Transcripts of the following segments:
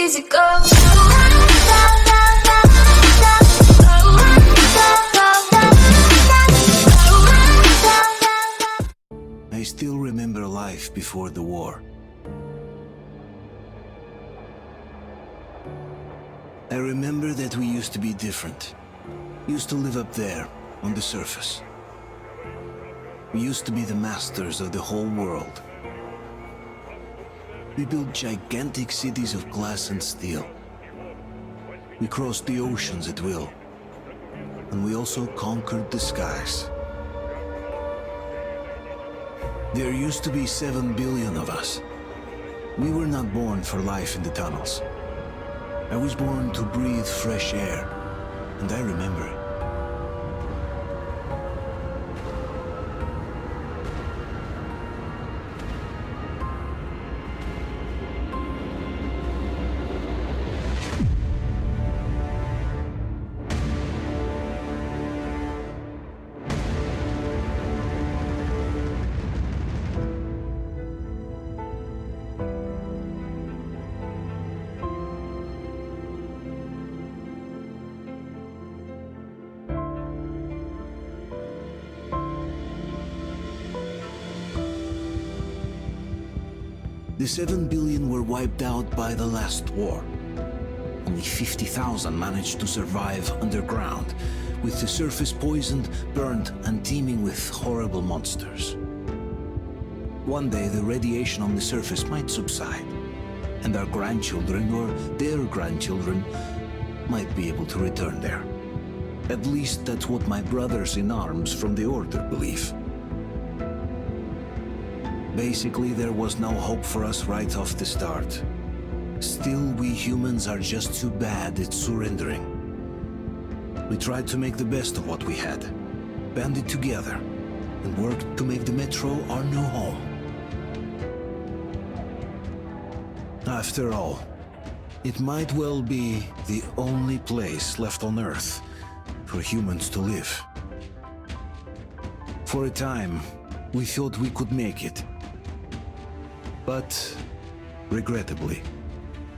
easy go. I still remember life before the war. I remember that we used to be different. Used to live up there, on the surface. We used to be the masters of the whole world. We built gigantic cities of glass and steel. We crossed the oceans at will. And we also conquered the skies. There used to be 7 billion of us. We were not born for life in the tunnels. I was born to breathe fresh air, and I remember it. The 7 billion were wiped out by the last war. Only 50,000 managed to survive underground, with the surface poisoned, burnt, and teeming with horrible monsters. One day the radiation on the surface might subside, and our grandchildren or their grandchildren might be able to return there. At least that's what my brothers in arms from the Order believe. Basically, there was no hope for us right off the start. Still, we humans are just too bad at surrendering. We tried to make the best of what we had, banded together, and worked to make the Metro our new home. After all, it might well be the only place left on Earth for humans to live. For a time, we thought we could make it. But, regrettably,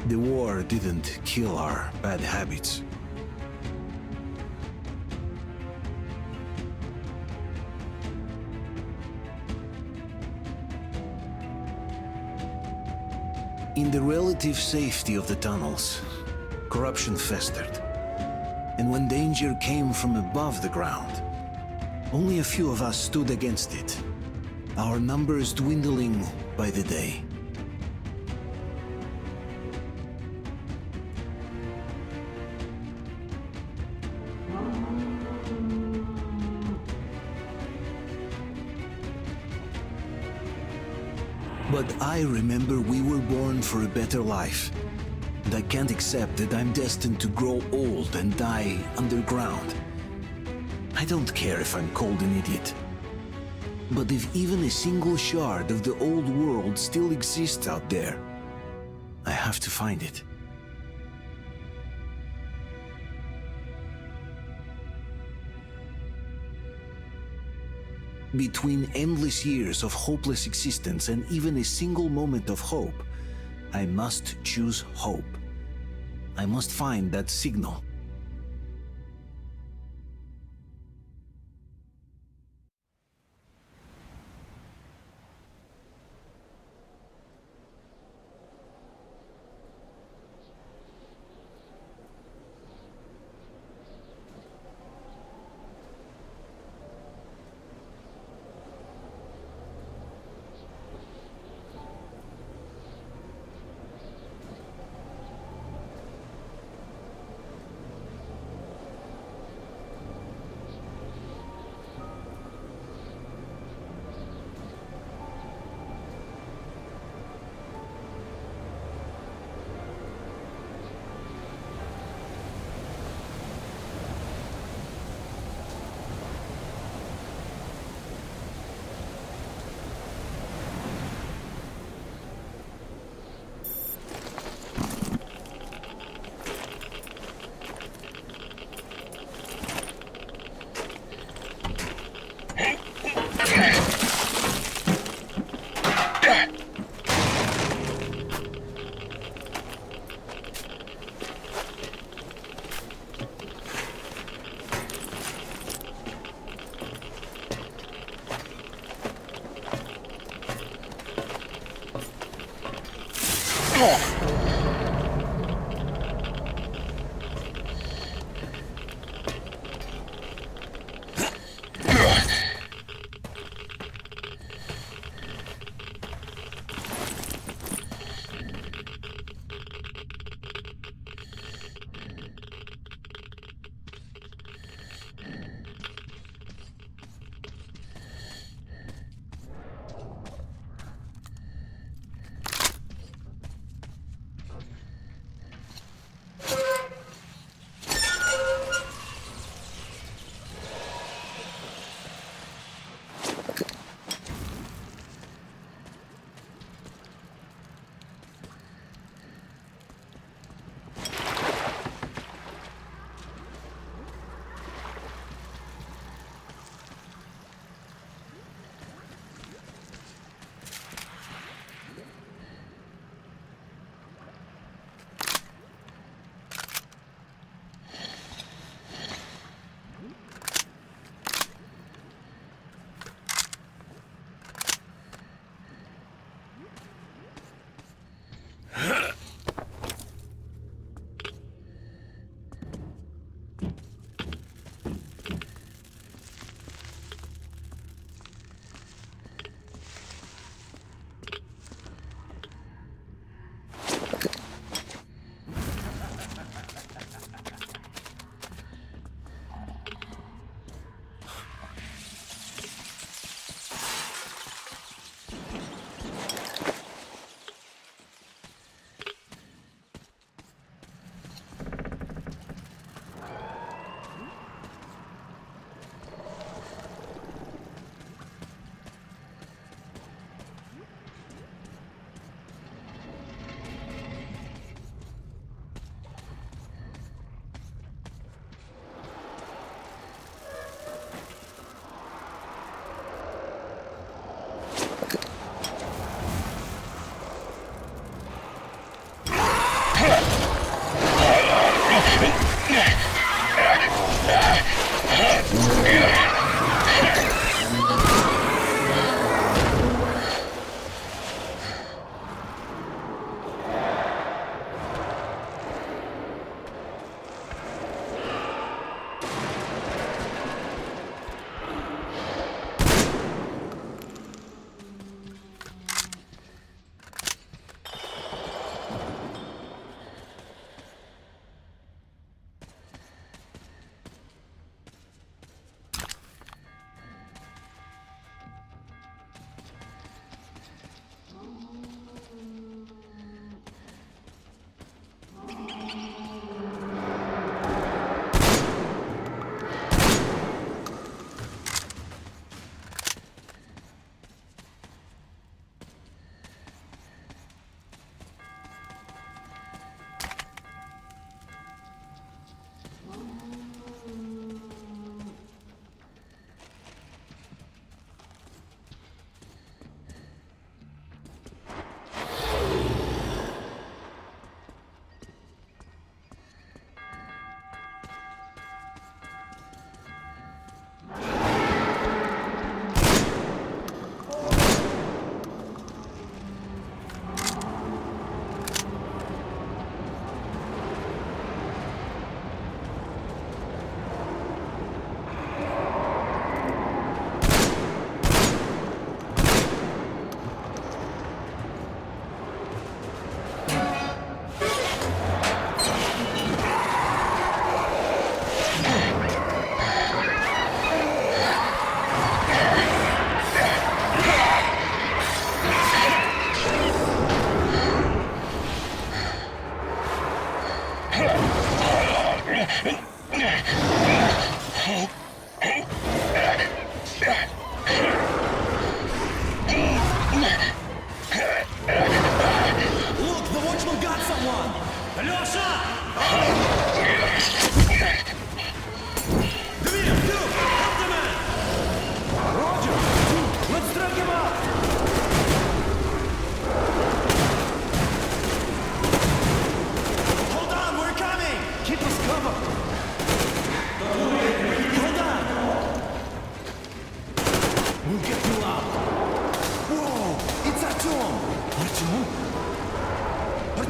the war didn't kill our bad habits. In the relative safety of the tunnels, corruption festered. And when danger came from above the ground, only a few of us stood against it, our numbers dwindling by the day. But I remember we were born for a better life, and I can't accept that I'm destined to grow old and die underground. I don't care if I'm called an idiot. But if even a single shard of the old world still exists out there, I have to find it. Between endless years of hopeless existence and even a single moment of hope, I must choose hope. I must find that signal.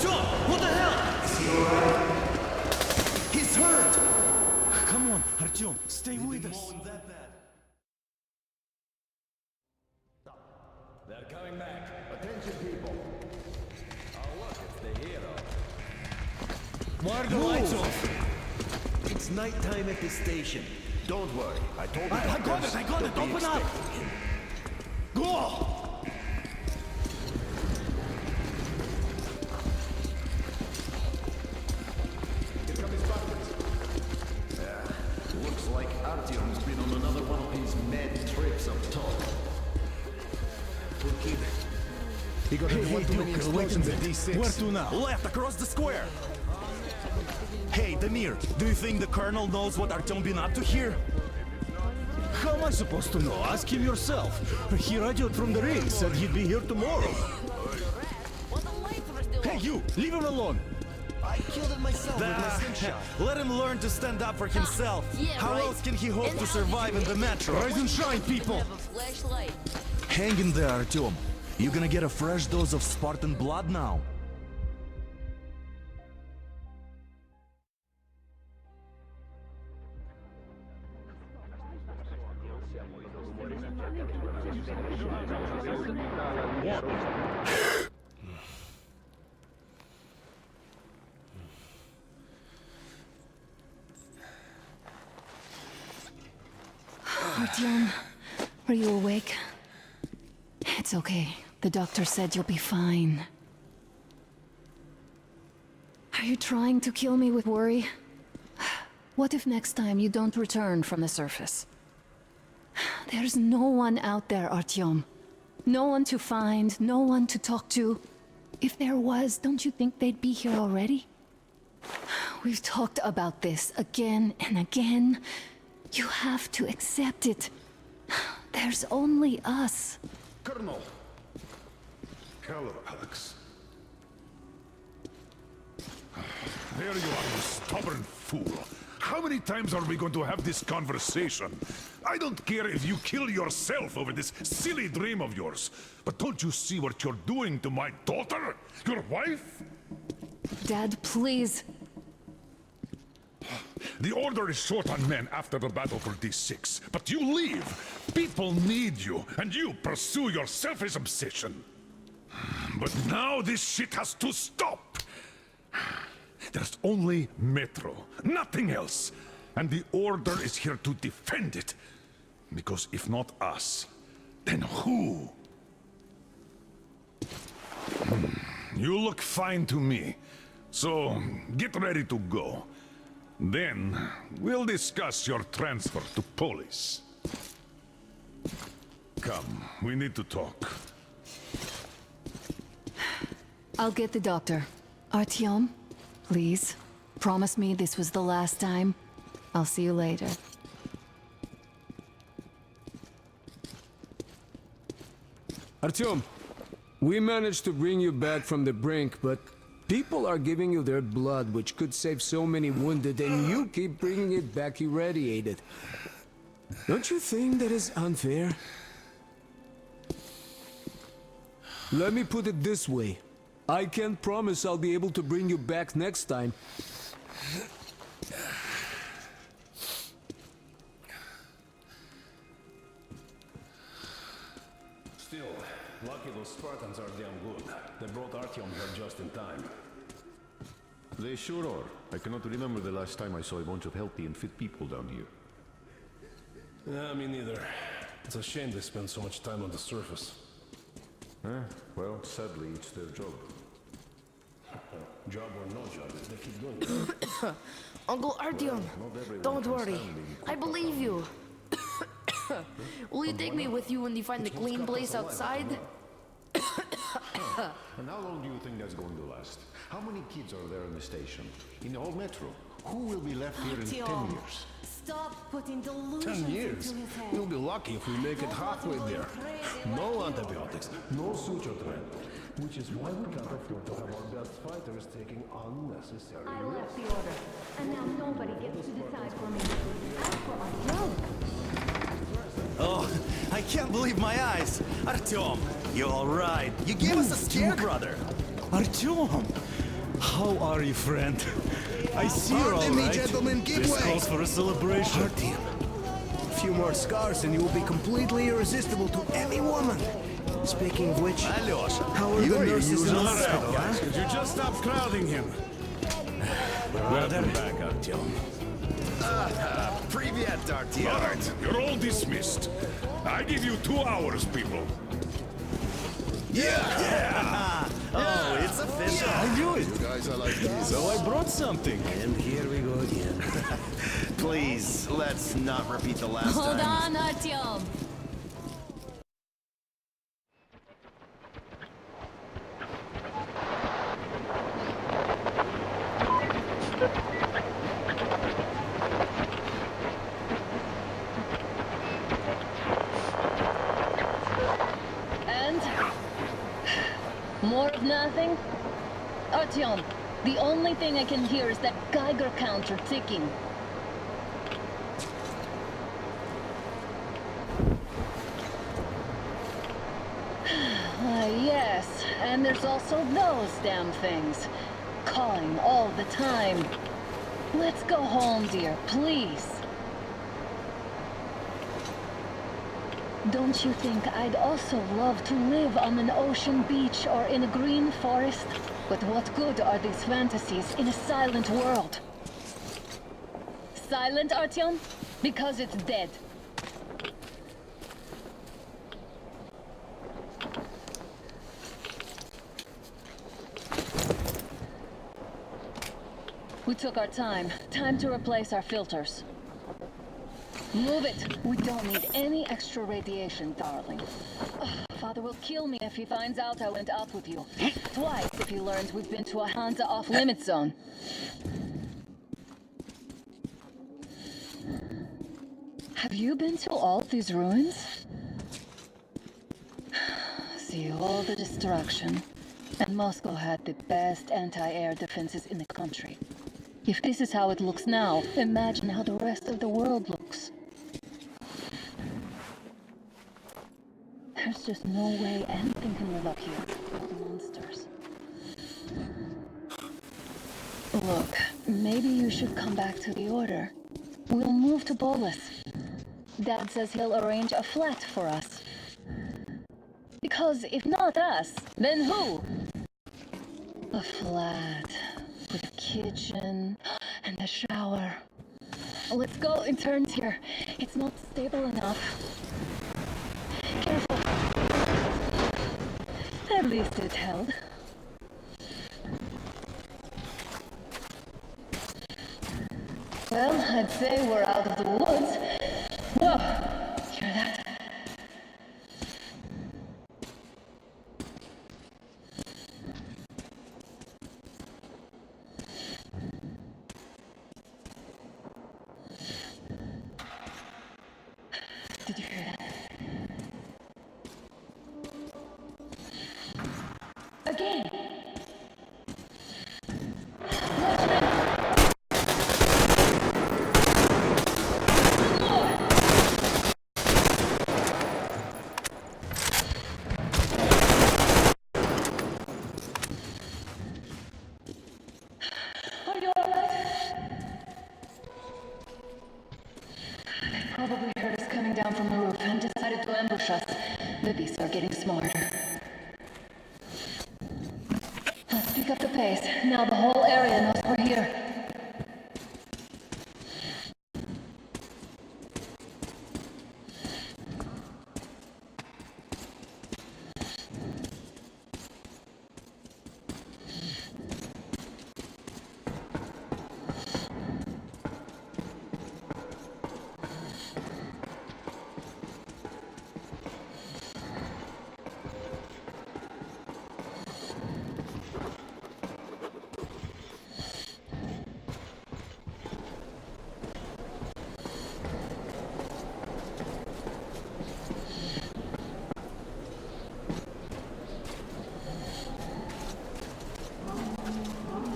Artyom! What the hell? Is he alright? He's hurt! Come on, Artyom, stay with us. They're coming back. Attention, people. Oh, look, it's the hero. Why are the lights off? It's nighttime at the station. Don't worry. I told you. I got it! Open up! Go! Here come his Spartans. Looks like Artyom's been on another one of his mad trips up top. Poor kid. He got one too many explosions at D6. Where to now? Left, across the square! Hey, Damir, do you think the Colonel knows what Artyom been up to here? How am I supposed to know? Ask him yourself. He radioed from the ring, said he'd be here tomorrow. Hey, you! Leave him alone! I killed it myself with my slingshot. Let him learn to stand up for himself. How else can he hope to survive in the metro? Rise and shine, people! Hang in there, Artyom. You gonna get a fresh dose of Spartan blood now? Artyom, are you awake? It's okay. The doctor said you'll be fine. Are you trying to kill me with worry? What if next time you don't return from the surface? There's no one out there, Artyom. No one to find, no one to talk to. If there was, don't you think they'd be here already? We've talked about this again and again. You have to accept it. There's only us. Colonel! Hello, Alex. There you are, you stubborn fool. How many times are we going to have this conversation? I don't care if you kill yourself over this silly dream of yours. But don't you see what you're doing to my daughter? Your wife? Dad, please. The Order is short on men after the battle for D6, but you leave. People need you, and you pursue your selfish obsession. But now this shit has to stop. There's only Metro, nothing else. And the Order is here to defend it. Because if not us, then who? You look fine to me. So, get ready to go. Then, we'll discuss your transfer to Polis. Come, we need to talk. I'll get the doctor. Artyom, please. Promise me this was the last time. I'll see you later. Artyom, we managed to bring you back from the brink, but people are giving you their blood, which could save so many wounded, and you keep bringing it back irradiated. Don't you think that is unfair? Let me put it this way. I can't promise I'll be able to bring you back next time. Still, lucky those Spartans are damn good. They brought Artyom here just in time. They sure are. I cannot remember the last time I saw a bunch of healthy and fit people down here. Yeah, me neither. It's a shame they spend so much time on the surface. Well, sadly, it's their job. Job or no job, they keep doing it. Uncle Artyom, don't worry. I believe you. Will you take me with you when you find the clean place outside? And how long do you think that's going to last? How many kids are there in the station? In the whole metro? Who will be left here in 10 years? Stop putting delusions 10 years? We'll be lucky if we make it halfway there. No antibiotics, no suture thread. Which is why we can't afford to have our best fighters taking unnecessary I risks. left the order, and now nobody gets to decide for me. As for Artyom, Oh, I can't believe my eyes! Artyom, you all right? You gave us a scare, brother! Artyom! How are you, friend? I see you're all Pardon me, right. gentlemen, give This way. calls for a celebration. Artyom, a few more scars and you will be completely irresistible to any woman. Speaking of which, how are the nurses in the hospital, huh? Could you just stop crowding him? Welcome back, Artyom. Привет, Artyom. All right, you're all dismissed. I give you 2 hours, people. Oh, it's official. I knew it. Guys, I like these. So I brought something. And here we go again. Please, let's not repeat the last Hold time. on, Artyom. And? More of nothing? Artyom, the only thing I can hear is that Geiger counter ticking. Yes, and there's also those damn things. Calling all the time. Let's go home, dear, please. Don't you think I'd also love to live on an ocean beach or in a green forest? But what good are these fantasies in a silent world? Silent, Artyom? Because it's dead. We took our time. Time to replace our filters. Move it! We don't need any extra radiation, darling. Ugh, Father will kill me if he finds out I went out with you. Twice if he learns we've been to a Hansa off-limit zone. Have you been to all these ruins? See all the destruction. And Moscow had the best anti-air defenses in the country. If this is how it looks now, imagine how the rest of the world looks. There's just no way anything can live up here but monsters. Look, maybe you should come back to the Order. We'll move to Bolus. Dad says he'll arrange a flat for us. Because if not us, then who? A flat with a kitchen and a shower. Let's go, it turns here. It's not stable enough. Careful. At least it held. Well, I'd say we're out of the woods. Whoa! Hear that? Did you hear that? Again! Are you alright? They probably heard us coming down from the roof and decided to ambush us. The beasts are getting smarter. Let's pick up the pace. Now the whole area knows we're here.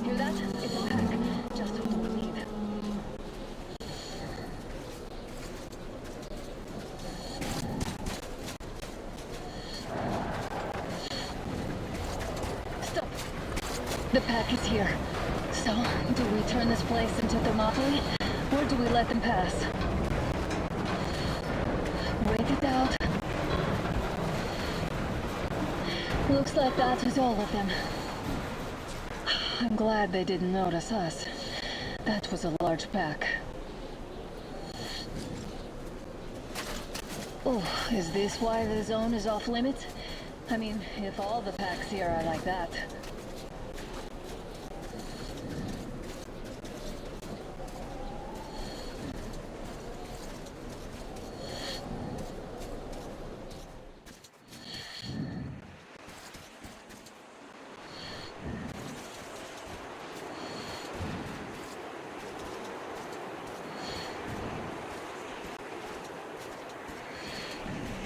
Hear that? It's a pack. Just what we need. Stop! The pack is here. So, do we turn this place into Thermopylae, or do we let them pass? Wait it out. Looks like that was all of them. I'm glad they didn't notice us. That was a large pack. Oh, is this why the zone is off limits? I mean, if all the packs here are like that.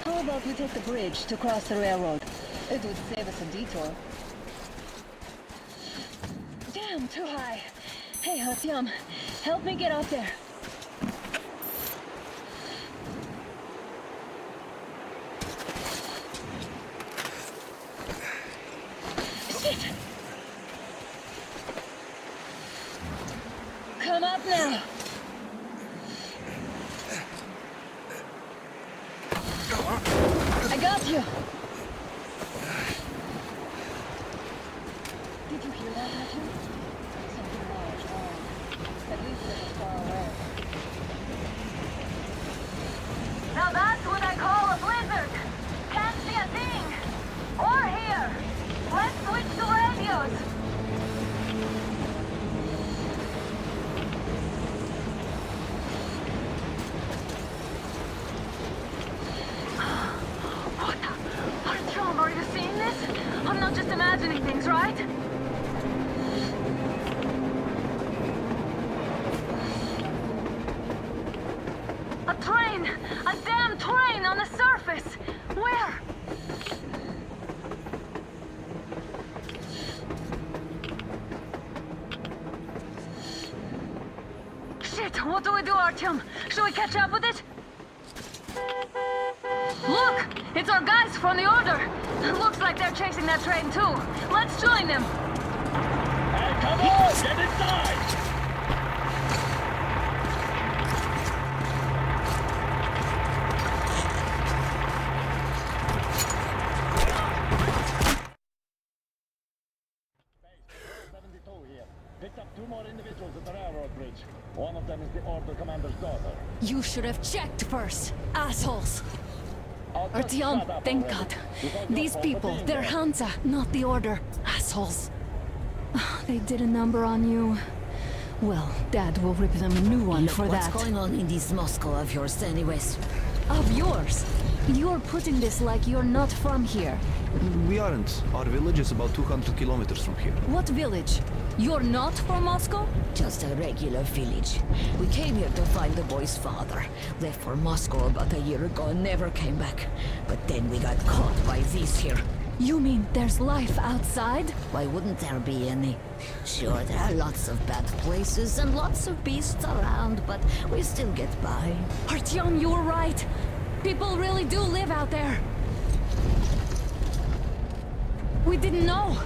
How about we take the bridge to cross the railroad? It would save us a detour. Damn, too high. Hey, Artyom, help me get out there. Shit! Come up now. I got you! Did you hear that, Artyom? Something large, wrong. At least it was far away. Now that's what I call a blizzard! Can't see a thing! Or hear! Let's switch to radios! Artyom, are you seeing this? I'm not just imagining things, right? A train! A damn train on the surface! Where? Shit, what do we do, Artyom? Should we catch up with it? Look! It's our guys from the Order! Looks like they're chasing that train too. Let's join them! Hey, come on! Get inside! Picked up 2 more individuals at the railroad bridge. One of them is the Order commander's daughter. You should have checked first, assholes! Artyom, thank God. These people, they're Hansa, not the Order. Assholes. They did a number on you. Well, Dad will rip them a new one for that. What's going on in this Moscow of yours anyways? Of yours? You're putting this like you're not from here. We aren't. Our village is about 200 kilometers from here. What village? You're not from Moscow? Just a regular village. We came here to find the boy's father. Left for Moscow about a year ago and never came back. But then we got caught by these here. You mean there's life outside? Why wouldn't there be any? Sure, there are lots of bad places and lots of beasts around, but we still get by. Artyom, you were right. People really do live out there. We didn't know.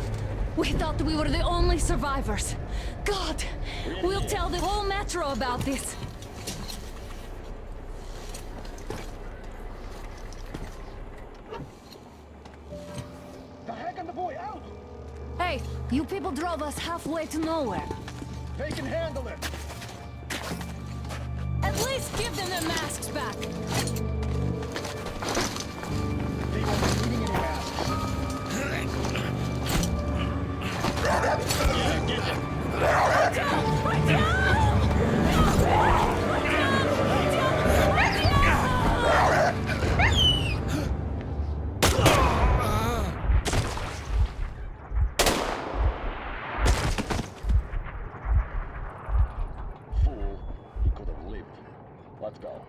We thought we were the only survivors. God, we'll tell the whole metro about this. The heck and the boy out! Hey, you people drove us halfway to nowhere. They can handle it! At least give them their masks back. They won't be needing any masks. Yeah, get it! Fool. He could have lived. Let's go.